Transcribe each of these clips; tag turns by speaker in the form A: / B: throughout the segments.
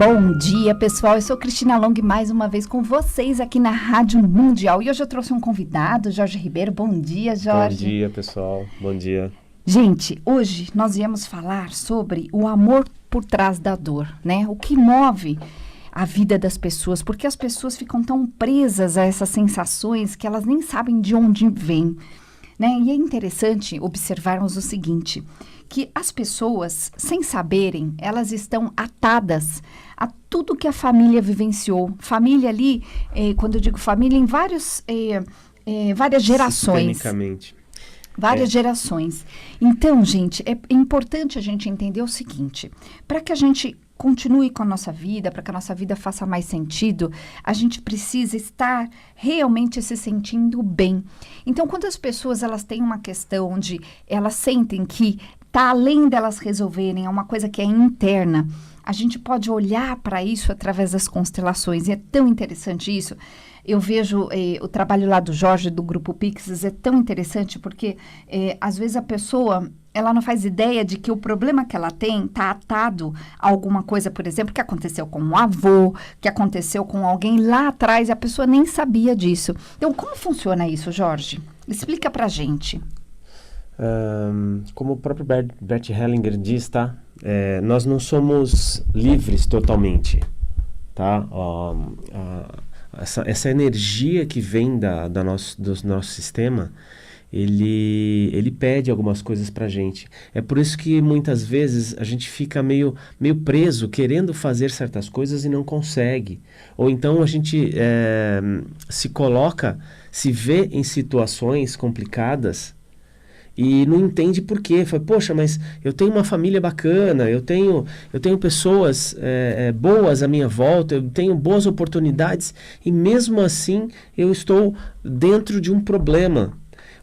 A: Bom dia, pessoal. Eu sou Cristina Long, mais uma vez com vocês aqui na Rádio Mundial. E hoje eu trouxe um convidado, Jorge Ribeiro. Bom dia, Jorge.
B: Bom dia, pessoal. Bom dia.
A: Gente, hoje nós viemos falar sobre o amor por trás da dor, né? O que move a vida das pessoas, porque as pessoas ficam tão presas a essas sensações que elas nem sabem de onde vêm, né? E é interessante observarmos o seguinte, que as pessoas, sem saberem, elas estão atadas a tudo que a família vivenciou. Família ali, quando eu digo família, em várias gerações.
B: Sistemicamente.
A: Várias gerações. Então, gente, é importante a gente entender o seguinte, para que a gente continue com a nossa vida, para que a nossa vida faça mais sentido, a gente precisa estar realmente se sentindo bem. Então, quando as pessoas elas têm uma questão onde elas sentem que está além delas resolverem, é uma coisa que é interna, a gente pode olhar para isso através das constelações, e é tão interessante isso. Eu vejo o trabalho lá do Jorge, do Grupo Pixis, é tão interessante porque, às vezes, a pessoa, ela não faz ideia de que o problema que ela tem está atado a alguma coisa, por exemplo, que aconteceu com um avô, que aconteceu com alguém lá atrás, e a pessoa nem sabia disso. Então, como funciona isso, Jorge? Explica pra gente.
B: Como o próprio Bert Hellinger diz, tá? Nós não somos livres totalmente, tá? Essa energia que vem do nosso sistema, ele pede algumas coisas pra gente. É por isso que muitas vezes a gente fica meio preso, querendo fazer certas coisas e não consegue. Ou então a gente se vê em situações complicadas e não entende por quê. Fala, poxa, mas eu tenho uma família bacana, eu tenho pessoas boas à minha volta, eu tenho boas oportunidades e mesmo assim eu estou dentro de um problema.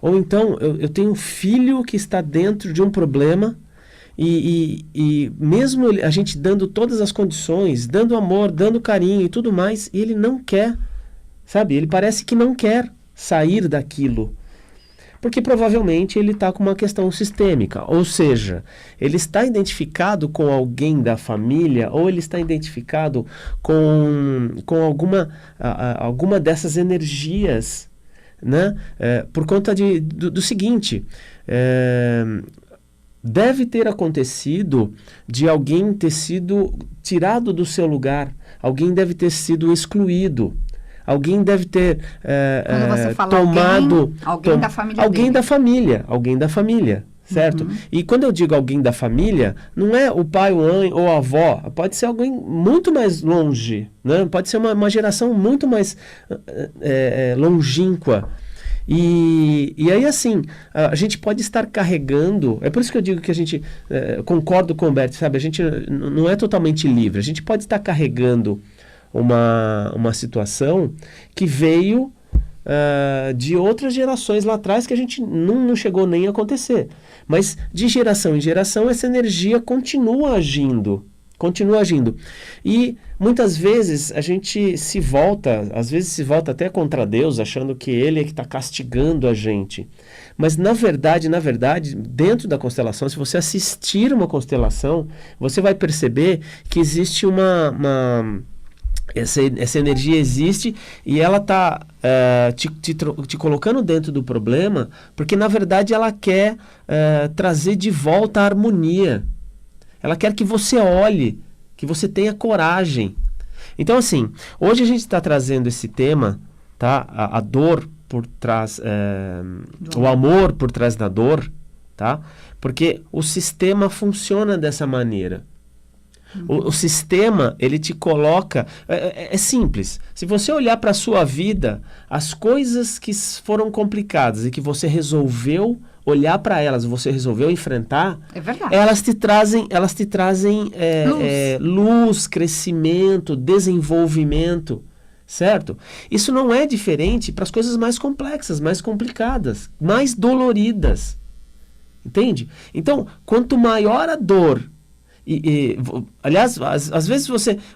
B: Ou então eu tenho um filho que está dentro de um problema e mesmo a gente dando todas as condições, dando amor, dando carinho e tudo mais, e ele não quer, sabe? Ele parece que não quer sair daquilo. Porque provavelmente ele está com uma questão sistêmica, ou seja, ele está identificado com alguém da família ou ele está identificado com alguma dessas energias, né? Por conta do seguinte, deve ter acontecido de alguém ter sido tirado do seu lugar, alguém deve ter sido excluído. Alguém deve ter tomado...
A: Alguém da família
B: Alguém da família, certo?
A: Uhum.
B: E quando eu digo alguém da família, não é o pai, a mãe ou a avó. Pode ser alguém muito mais longe, né? Pode ser uma geração muito mais longínqua. E aí, assim, a gente pode estar carregando... É por isso que eu digo que a gente... concordo com o Bert, sabe? A gente não é totalmente livre. A gente pode estar carregando uma situação que veio de outras gerações lá atrás que a gente não chegou nem a acontecer. Mas de geração em geração essa energia continua agindo. E muitas vezes a gente às vezes se volta até contra Deus, achando que Ele é que está castigando a gente. Mas na verdade, dentro da constelação, se você assistir uma constelação, você vai perceber que existe essa energia existe e ela está te colocando dentro do problema, porque na verdade ela quer trazer de volta a harmonia. Ela quer que você olhe, que você tenha coragem. Então, assim, hoje a gente está trazendo esse tema, tá? A dor por trás, o amor por trás da dor, tá? Porque o sistema funciona dessa maneira. O sistema, ele te coloca... É simples. Se você olhar para a sua vida, as coisas que foram complicadas e que você resolveu olhar para elas, você resolveu enfrentar,
A: é verdade.
B: Elas te trazem luz, crescimento, desenvolvimento, certo? Isso não é diferente para as coisas mais complexas, mais complicadas, mais doloridas. Entende? Então, quanto maior a dor... aliás, às vezes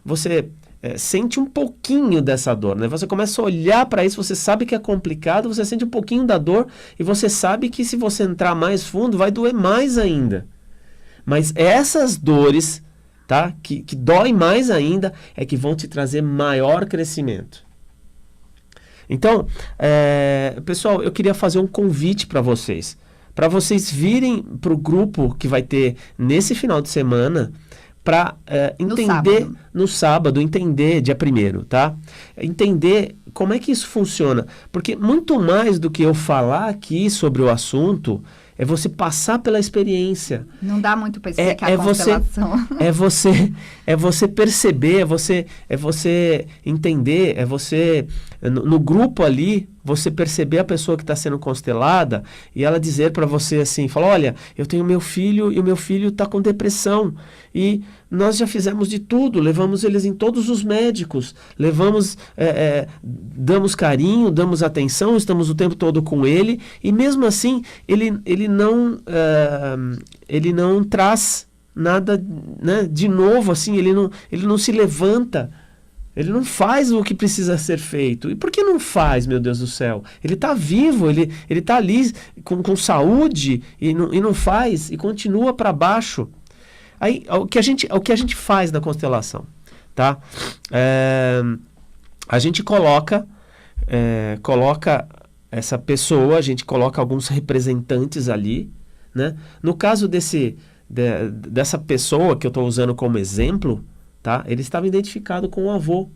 B: você sente um pouquinho dessa dor, né? Você começa a olhar para isso, você sabe que é complicado, você sente um pouquinho da dor e você sabe que se você entrar mais fundo vai doer mais ainda. Mas essas dores tá? Que dói mais ainda, é que vão te trazer maior crescimento. Então, pessoal, eu queria fazer um convite para vocês virem para o grupo que vai ter nesse final de semana, para entender no sábado, entender dia 1º, tá? Entender como é que isso funciona. Porque muito mais do que eu falar aqui sobre o assunto, é você passar pela experiência.
A: Não dá muito para explicar a constelação.
B: É você perceber, é você entender, é você, no grupo ali, você perceber a pessoa que está sendo constelada e ela dizer para você assim, fala, olha, eu tenho meu filho e o meu filho está com depressão e nós já fizemos de tudo, levamos eles em todos os médicos, damos carinho, damos atenção, estamos o tempo todo com ele e mesmo assim ele não traz nada, né, de novo, assim, ele não se levanta. Ele não faz o que precisa ser feito. E por que não faz, meu Deus do céu? Ele está vivo, ele está ali com saúde e não faz, e continua para baixo. Aí, o que a gente faz na constelação, tá? A gente coloca essa pessoa, a gente coloca alguns representantes ali, né? No caso dessa pessoa que eu estou usando como exemplo, tá? Ele estava identificado com o avô.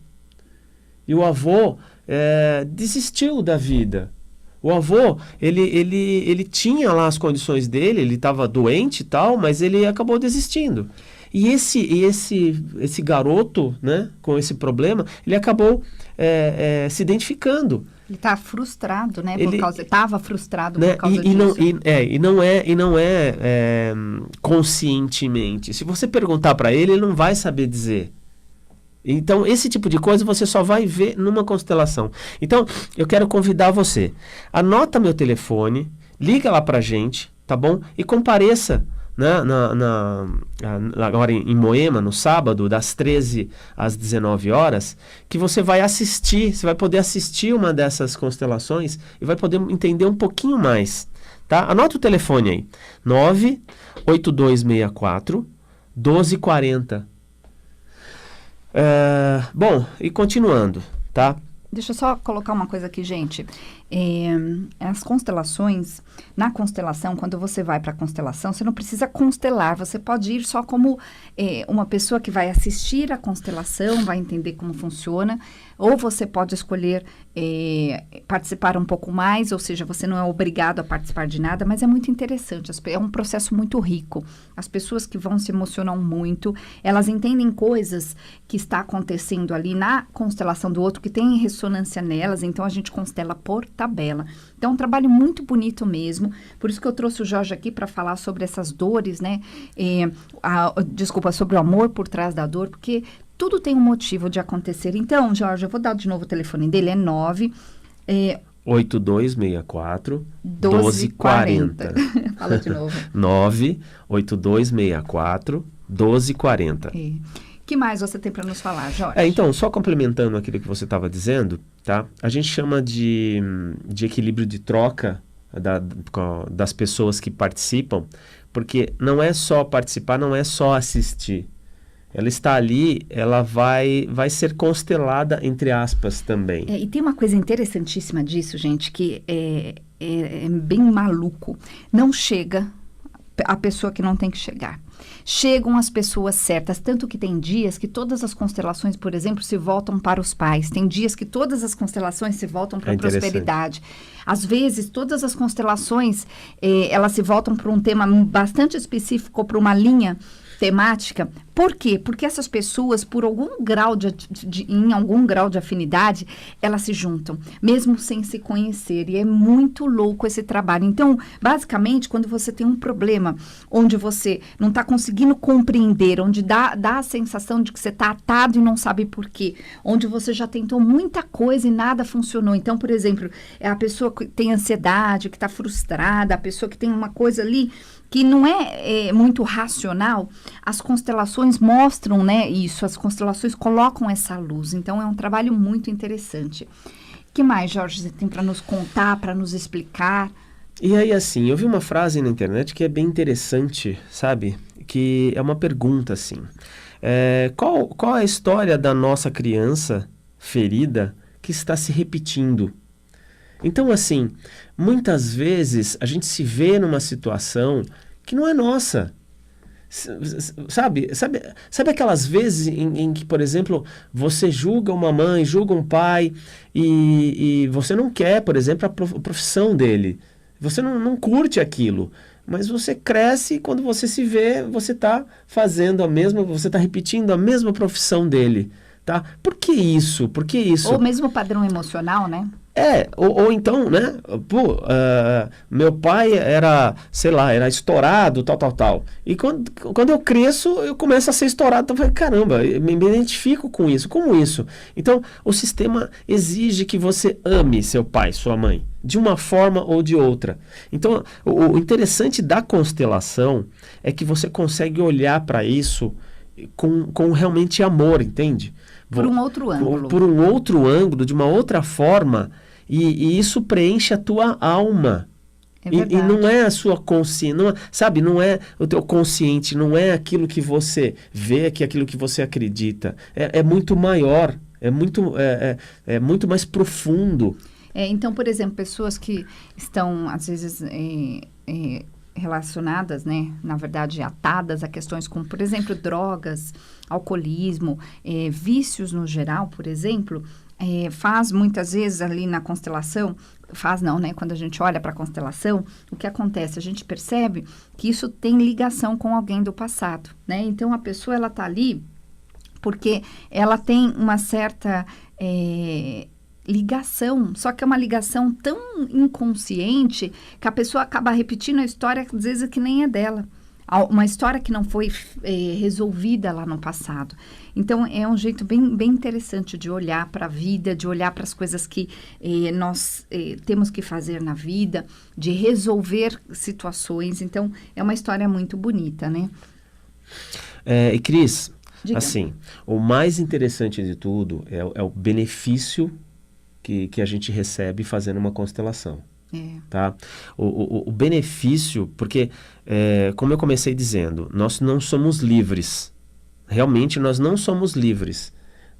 B: E o avô desistiu da vida. O avô, ele tinha lá as condições dele, ele estava doente e tal, mas ele acabou desistindo. E esse garoto, né, com esse problema, ele acabou se identificando.
A: Ele está frustrado, né? Estava frustrado, né, por causa
B: disso. E não é conscientemente. Se você perguntar para ele não vai saber dizer. Então, esse tipo de coisa você só vai ver numa constelação. Então, eu quero convidar você. Anota meu telefone, liga lá pra gente, tá bom? E compareça, né, agora em Moema, no sábado, das 13 às 19 horas, que você vai poder assistir uma dessas constelações e vai poder entender um pouquinho mais, tá? Anota o telefone aí, 98264 1240. Bom, e continuando, tá?
A: Deixa eu só colocar uma coisa aqui, gente. As constelações, na constelação, quando você vai para a constelação, você não precisa constelar, você pode ir só como uma pessoa que vai assistir a constelação, vai entender como funciona, ou você pode escolher participar um pouco mais, ou seja, você não é obrigado a participar de nada, mas é muito interessante, é um processo muito rico. As pessoas que vão se emocionam muito, elas entendem coisas que está acontecendo ali na constelação do outro, que tem ressonância nelas, então a gente constela por tabela. Então, é um trabalho muito bonito mesmo. Por isso que eu trouxe o Jorge aqui para falar sobre essas dores, né? Sobre o amor por trás da dor, porque tudo tem um motivo de acontecer. Então, Jorge, eu vou dar de novo o telefone dele, é
B: 8264 1240.
A: Fala de novo.
B: 98264 1240.
A: O que mais você tem para nos falar, Jorge?
B: Então, só complementando aquilo que você estava dizendo, tá? A gente chama de equilíbrio de troca das pessoas que participam, porque não é só participar, não é só assistir. Ela está ali, ela vai ser constelada, entre aspas, também.
A: E tem uma coisa interessantíssima disso, gente, que é bem maluco. Não chega a pessoa que não tem que chegar. Chegam as pessoas certas, tanto que tem dias que todas as constelações, por exemplo, se voltam para os pais. Tem dias que todas as constelações se voltam para a prosperidade. Às vezes, todas as constelações, elas se voltam para um tema bastante específico, para uma linha temática. Por quê? Porque essas pessoas, por algum grau em algum grau de afinidade, elas se juntam, mesmo sem se conhecer. E é muito louco esse trabalho. Então, basicamente, quando você tem um problema onde você não está conseguindo compreender, onde dá a sensação de que você está atado e não sabe por quê, onde você já tentou muita coisa e nada funcionou. Então, por exemplo, é a pessoa que tem ansiedade, que está frustrada, a pessoa que tem uma coisa ali que não é muito racional, as constelações mostram, né, isso, as constelações colocam essa luz. Então, é um trabalho muito interessante. O que mais, Jorge, você tem para nos contar, para nos explicar?
B: E aí, assim, eu vi uma frase na internet que é bem interessante, sabe? Que é uma pergunta, assim. Qual é a história da nossa criança ferida que está se repetindo? Então, assim, muitas vezes a gente se vê numa situação que não é nossa. Sabe aquelas vezes em que, por exemplo, você julga uma mãe, julga um pai e você não quer, por exemplo, a profissão dele. Você não curte aquilo. Mas você cresce e quando você se vê, você está você está repetindo a mesma profissão dele. Tá? Por que isso? Por que isso?
A: Ou mesmo padrão emocional, né?
B: Ou então, né? Meu pai era, sei lá, era estourado, tal. E quando eu cresço, eu começo a ser estourado. Então eu falei, caramba, eu me identifico com isso. Como isso? Então, o sistema exige que você ame seu pai, sua mãe, de uma forma ou de outra. Então, o interessante da constelação é que você consegue olhar para isso com realmente amor, entende?
A: Por um outro ângulo.
B: Por um outro ângulo, de uma outra forma, e isso preenche a tua alma. E não é a sua consciência, sabe? Não é o teu consciente, não é aquilo que você vê, que é aquilo que você acredita. É muito maior, é muito mais profundo.
A: Então, por exemplo, pessoas que estão, às vezes, relacionadas, né, na verdade, atadas a questões como, por exemplo, drogas, alcoolismo, vícios no geral, por exemplo, faz muitas vezes ali na constelação, faz não, né, quando a gente olha para a constelação, o que acontece? A gente percebe que isso tem ligação com alguém do passado, né? Então, a pessoa, ela tá ali porque ela tem uma certa ligação, só que é uma ligação tão inconsciente que a pessoa acaba repetindo a história, às vezes, que nem é dela. Uma história que não foi resolvida lá no passado. Então, é um jeito bem interessante de olhar para a vida, de olhar para as coisas que nós temos que fazer na vida, de resolver situações. Então, é uma história muito bonita, né?
B: E Cris,
A: diga.
B: Assim, o mais interessante de tudo é o benefício que a gente recebe fazendo uma constelação. Tá? O benefício, porque, como eu comecei dizendo, nós não somos livres. Realmente nós não somos livres.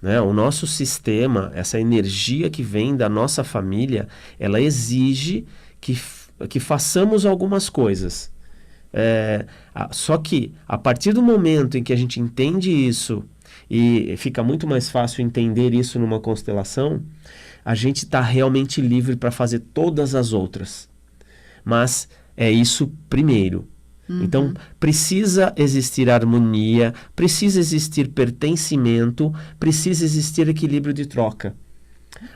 B: Né? O nosso sistema, essa energia que vem da nossa família, ela exige que façamos algumas coisas. Só que, a partir do momento em que a gente entende isso, e fica muito mais fácil entender isso numa constelação, a gente está realmente livre para fazer todas as outras. Mas é isso primeiro. Uhum. Então, precisa existir harmonia, precisa existir pertencimento, precisa existir equilíbrio de troca.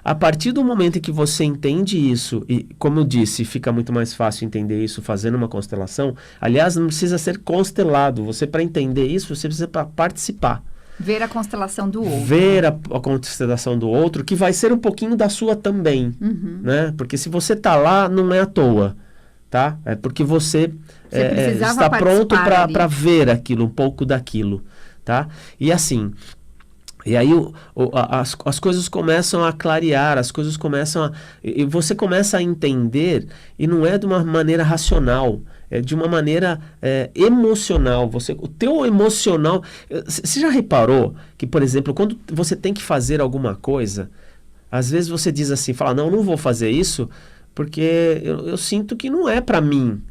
B: A partir do momento em que você entende isso, e como eu disse, fica muito mais fácil entender isso fazendo uma constelação. Aliás, não precisa ser constelado. Você, para entender isso, você precisa participar.
A: Ver a constelação do outro.
B: Ver a constelação do outro, que vai ser um pouquinho da sua também.
A: Uhum.
B: Né? Porque se você está lá, não é à toa. Tá? É porque você está pronto para ver aquilo, um pouco daquilo. Tá? E assim, e aí as coisas começam a clarear, as coisas começam e você começa a entender, e não é de uma maneira racional, é de uma maneira emocional. O teu emocional... Você já reparou que, por exemplo, quando você tem que fazer alguma coisa, às vezes você diz assim, fala, não vou fazer isso porque eu sinto que não é para mim.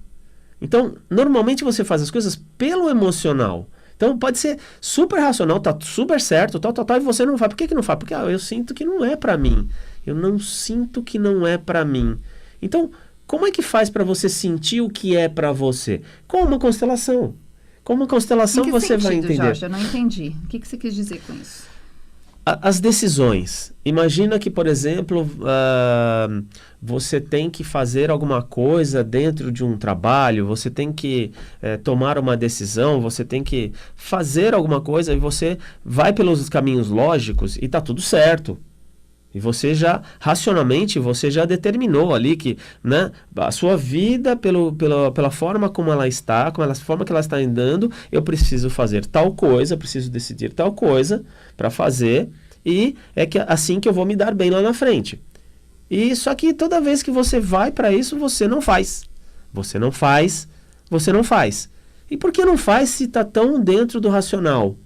B: Então, normalmente você faz as coisas pelo emocional. Então, pode ser super racional, tá super certo, tal, e você não faz. Por que não faz? Porque eu sinto que não é para mim. Eu não sinto que não é para mim. Então, como é que faz para você sentir o que é para você? Com uma constelação. Com uma constelação você vai entender.
A: Jorge, eu não entendi. O que você quis dizer com isso?
B: As decisões. Imagina que, por exemplo, você tem que fazer alguma coisa dentro de um trabalho, você tem que tomar uma decisão, você tem que fazer alguma coisa e você vai pelos caminhos lógicos e está tudo certo. E você já, racionalmente, você já determinou ali que, né, a sua vida, pela forma como ela está, pela forma que ela está andando, eu preciso fazer tal coisa, preciso decidir tal coisa para fazer, e é assim que eu vou me dar bem lá na frente. E só que toda vez que você vai para isso, você não faz. Você não faz, você não faz. E por que não faz se está tão dentro do racional?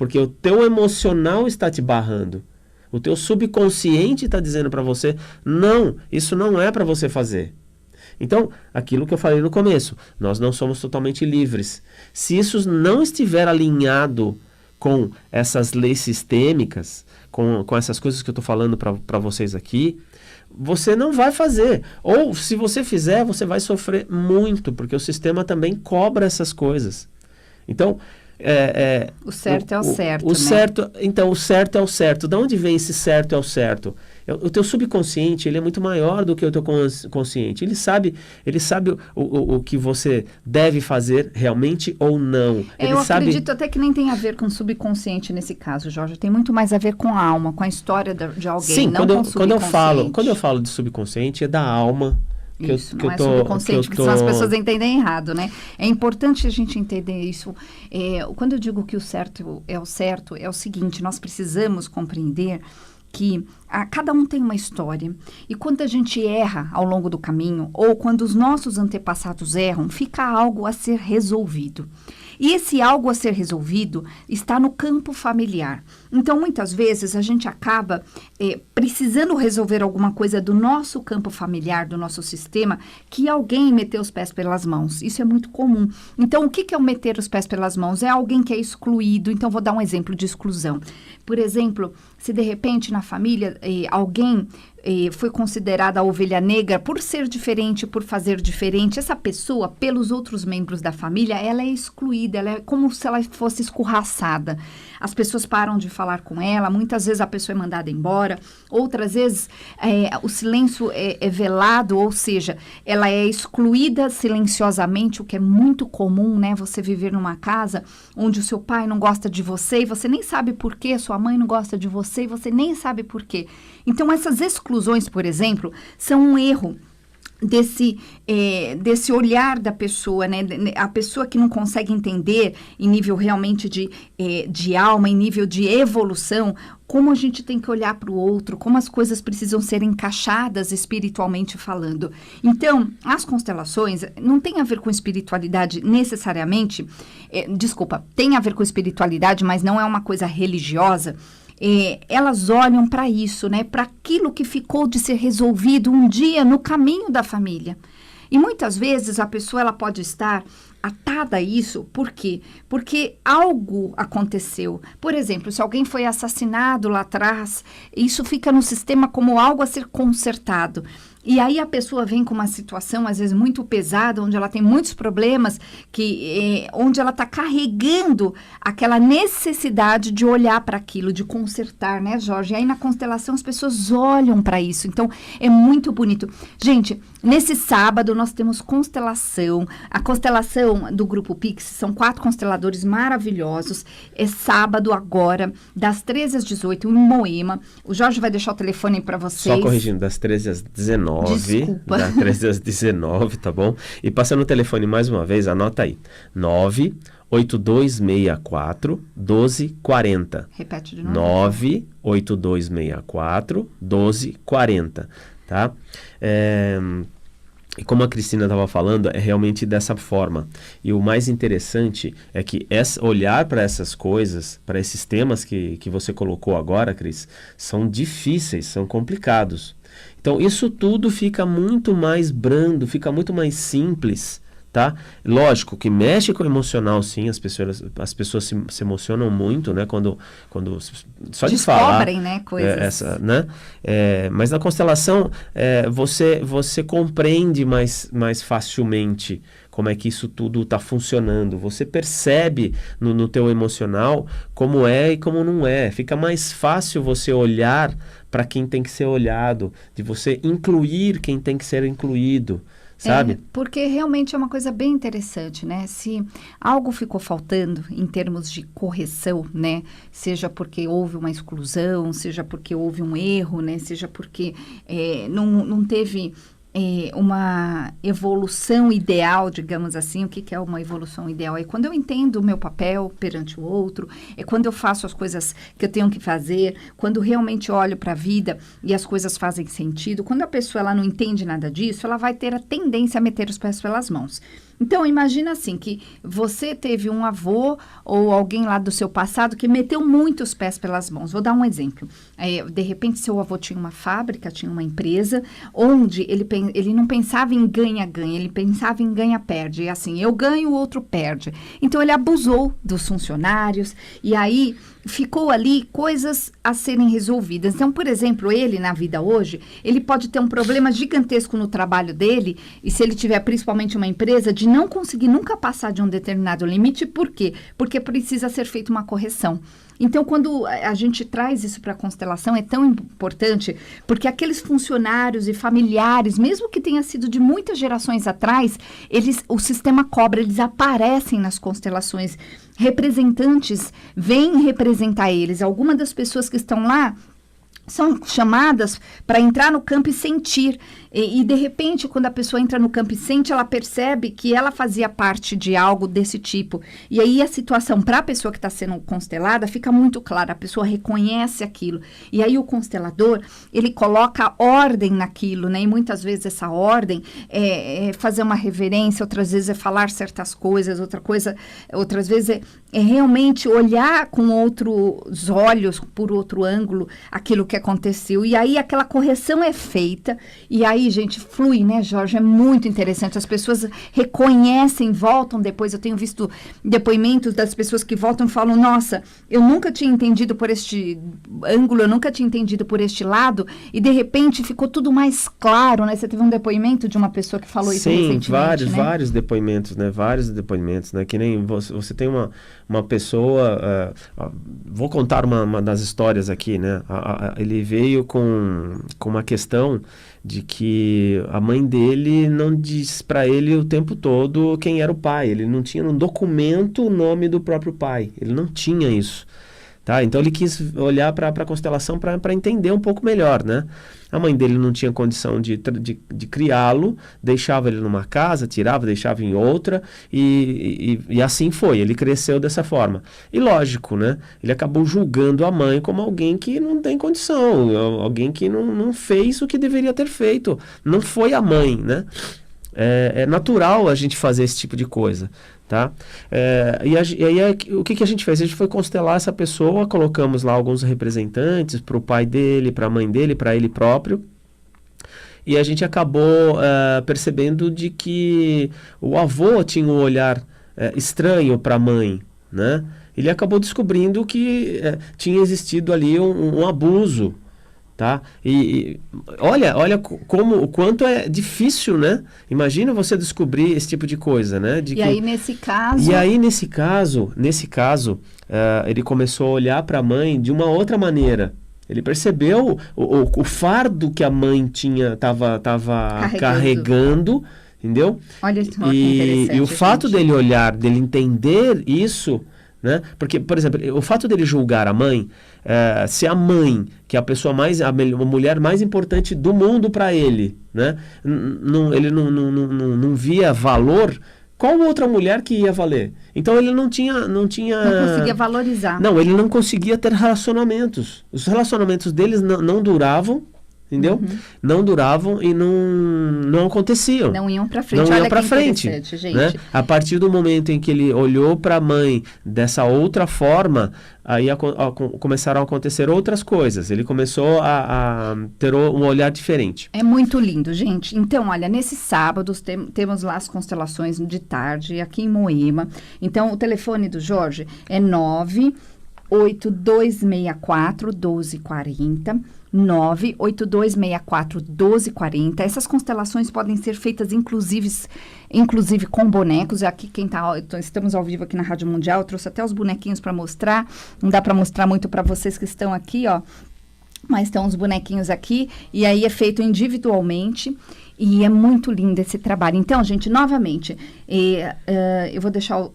B: Porque o teu emocional está te barrando. O teu subconsciente está dizendo para você, não, isso não é para você fazer. Então, aquilo que eu falei no começo, nós não somos totalmente livres. Se isso não estiver alinhado com essas leis sistêmicas, com essas coisas que eu estou falando para vocês aqui, você não vai fazer. Ou, se você fizer, você vai sofrer muito, porque o sistema também cobra essas coisas. Então,
A: o certo é o certo,
B: o
A: né?
B: certo, então, o certo é o certo. De onde vem esse certo é o certo? O teu subconsciente, ele é muito maior do que o teu consciente. Ele sabe o que você deve fazer realmente ou não.
A: Eu acredito até que nem tem a ver com o subconsciente nesse caso, Jorge. Tem muito mais a ver com a alma, com a história de alguém,
B: sim,
A: não com o subconsciente.
B: Quando eu falo de subconsciente, é da alma.
A: Isso, não é subconsciente, porque senão as pessoas entendem errado, né? É importante a gente entender isso. Quando eu digo que o certo, é o seguinte, nós precisamos compreender que cada um tem uma história. E quando a gente erra ao longo do caminho, ou quando os nossos antepassados erram, fica algo a ser resolvido. E esse algo a ser resolvido está no campo familiar. Então, muitas vezes, a gente acaba precisando resolver alguma coisa do nosso campo familiar, do nosso sistema, que alguém meteu os pés pelas mãos. Isso é muito comum. Então, o que é o meter os pés pelas mãos? É alguém que é excluído. Então, vou dar um exemplo de exclusão. Por exemplo, se de repente na família alguém foi considerada a ovelha negra por ser diferente, por fazer diferente, essa pessoa, pelos outros membros da família, ela é excluída, ela é como se ela fosse escorraçada. As pessoas param de falar com ela, muitas vezes a pessoa é mandada embora, outras vezes o silêncio é velado, ou seja, ela é excluída silenciosamente, o que é muito comum, né? Você viver numa casa onde o seu pai não gosta de você e você nem sabe por quê, sua mãe não gosta de você e você nem sabe por quê. Então, essas exclusões, por exemplo, são um erro desse olhar da pessoa, né? A pessoa que não consegue entender em nível realmente de alma, em nível de evolução, como a gente tem que olhar para o outro, como as coisas precisam ser encaixadas espiritualmente falando. Então, as constelações não tem a ver com espiritualidade necessariamente, tem a ver com espiritualidade, mas não é uma coisa religiosa. Elas olham para isso, né? Para aquilo que ficou de ser resolvido um dia no caminho da família. E muitas vezes a pessoa ela pode estar atada a isso, por quê? Porque algo aconteceu. Por exemplo, se alguém foi assassinado lá atrás, isso fica no sistema como algo a ser consertado. E aí a pessoa vem com uma situação, às vezes, muito pesada, onde ela tem muitos problemas, onde ela está carregando aquela necessidade de olhar para aquilo, de consertar, né, Jorge? E aí na constelação as pessoas olham para isso. Então, é muito bonito. Gente, nesse sábado nós temos constelação. A constelação do Grupo Pix, são 4 consteladores maravilhosos. É sábado agora, das 13 às 18, em Moema. O Jorge vai deixar o telefone para vocês.
B: Só corrigindo, das 13 às 19.
A: Desculpa.
B: Da 13 às 19, tá bom? E passando o telefone mais uma vez, anota aí. 98264 1240.
A: Repete de novo.
B: 98264 1240, tá? E como a Cristina estava falando, é realmente dessa forma. E o mais interessante é que olhar para essas coisas, para esses temas que você colocou agora, Cris, são difíceis, são complicados. Então, isso tudo fica muito mais brando, fica muito mais simples, tá? Lógico que mexe com o emocional, sim, as pessoas se emocionam muito, né? Quando só de falar...
A: Descobrem, né, coisas.
B: Né? Mas na constelação, você compreende mais facilmente como é que isso tudo está funcionando. Você percebe no teu emocional como é e como não é. Fica mais fácil você olhar para quem tem que ser olhado, de você incluir quem tem que ser incluído, sabe?
A: Porque realmente é uma coisa bem interessante, né? Se algo ficou faltando em termos de correção, né? Seja porque houve uma exclusão, seja porque houve um erro, né? Seja porque não teve... uma evolução ideal, digamos assim. O que é uma evolução ideal? É quando eu entendo o meu papel perante o outro, é quando eu faço as coisas que eu tenho que fazer, quando realmente olho para a vida e as coisas fazem sentido. Quando a pessoa ela não entende nada disso, ela vai ter a tendência a meter os pés pelas mãos. Então, imagina assim, que você teve um avô ou alguém lá do seu passado que meteu muito os pés pelas mãos. Vou dar um exemplo. De repente, seu avô tinha uma fábrica, tinha uma empresa, onde ele não pensava em ganha-ganha, ele pensava em ganha-perde. E assim, eu ganho, o outro perde. Então, ele abusou dos funcionários e aí ficou ali coisas a serem resolvidas. Então, por exemplo, ele na vida hoje, ele pode ter um problema gigantesco no trabalho dele, e se ele tiver principalmente uma empresa, de não conseguir nunca passar de um determinado limite. Por quê? Porque precisa ser feita uma correção. Então, quando a gente traz isso para a constelação, é tão importante, porque aqueles funcionários e familiares, mesmo que tenha sido de muitas gerações atrás, o sistema cobra, eles aparecem nas constelações. Representantes vêm representar eles. Algumas das pessoas que estão lá são chamadas para entrar no campo e sentir. E, de repente, quando a pessoa entra no campo e sente, ela percebe que ela fazia parte de algo desse tipo. E aí a situação para a pessoa que está sendo constelada fica muito clara. A pessoa reconhece aquilo. E aí o constelador, ele coloca ordem naquilo, né? E muitas vezes essa ordem é fazer uma reverência, outras vezes é falar certas coisas, outras vezes é realmente olhar com outros olhos, por outro ângulo, aquilo que aconteceu. E aí aquela correção é feita, e aí, gente, flui, né, Jorge? É muito interessante. As pessoas reconhecem, voltam depois. Eu tenho visto depoimentos das pessoas que voltam e falam, nossa, eu nunca tinha entendido por este ângulo, eu nunca tinha entendido por este lado, e de repente ficou tudo mais claro, né? Você teve um depoimento de uma pessoa que falou isso recentemente,
B: Sim, vários depoimentos, né? Vários depoimentos, né? Que nem você tem uma pessoa, vou contar uma das histórias aqui, né? Ele veio com uma questão de que a mãe dele não diz para ele o tempo todo quem era o pai. Ele não tinha no documento o nome do próprio pai. Ele não tinha isso. Tá? Então ele quis olhar para a constelação para entender um pouco melhor, né? A mãe dele não tinha condição de criá-lo, deixava ele numa casa, tirava, deixava em outra, e assim foi, ele cresceu dessa forma. E lógico, né? Ele acabou julgando a mãe como alguém que não tem condição, alguém que não fez o que deveria ter feito. Não foi a mãe, né? É natural a gente fazer esse tipo de coisa. Tá? E aí o que a gente fez? A gente foi constelar essa pessoa, colocamos lá alguns representantes para o pai dele, para a mãe dele, para ele próprio, e a gente acabou percebendo de que o avô tinha um olhar estranho para a mãe, né? Ele acabou descobrindo que tinha existido ali um abuso. Tá? E olha o quanto é difícil, né? Imagina você descobrir esse tipo de coisa, né?
A: Aí nesse caso,
B: ele começou a olhar para a mãe de uma outra maneira. Ele percebeu o fardo que a mãe estava carregando, entendeu?
A: Olha que interessante,
B: e o fato dele olhar, dele entender isso, né? Porque, por exemplo, o fato dele julgar a mãe, se a mãe, que é a pessoa a mulher mais importante do mundo para ele, né? Ele não via valor, qual outra mulher que ia valer? Então ele não conseguia
A: valorizar.
B: Não, ele não conseguia ter relacionamentos. Os relacionamentos deles não duravam. Entendeu?
A: Uhum.
B: Não duravam e não aconteciam.
A: Não iam para frente.
B: Não
A: Olha
B: iam para frente,
A: gente.
B: Né? A partir do momento em que ele olhou para a mãe dessa outra forma, aí começaram a acontecer outras coisas. Ele começou a ter um olhar diferente.
A: É muito lindo, gente. Então, olha, nesses sábados temos lá as constelações de tarde, aqui em Moema. Então, o telefone do Jorge é 98264-1240. 98264-1240. Essas constelações podem ser feitas, inclusive com bonecos. Aqui estamos ao vivo aqui na Rádio Mundial. Eu trouxe até os bonequinhos para mostrar. Não dá para mostrar muito para vocês que estão aqui, ó. Mas estão os bonequinhos aqui. E aí é feito individualmente. E é muito lindo esse trabalho. Então, gente, novamente, eu vou deixar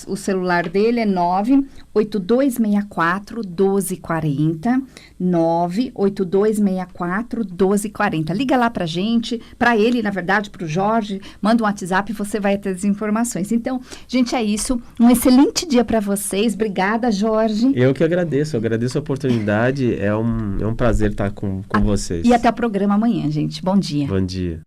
A: o celular dele, é 98264-1240, 98264-1240. Liga lá pra gente, pra ele, na verdade, pro Jorge, manda um WhatsApp e você vai ter as informações. Então, gente, é isso. Um excelente dia para vocês. Obrigada, Jorge.
B: Eu que agradeço a oportunidade. É um prazer estar com vocês.
A: E até o programa amanhã, gente. Bom dia.
B: Bom dia.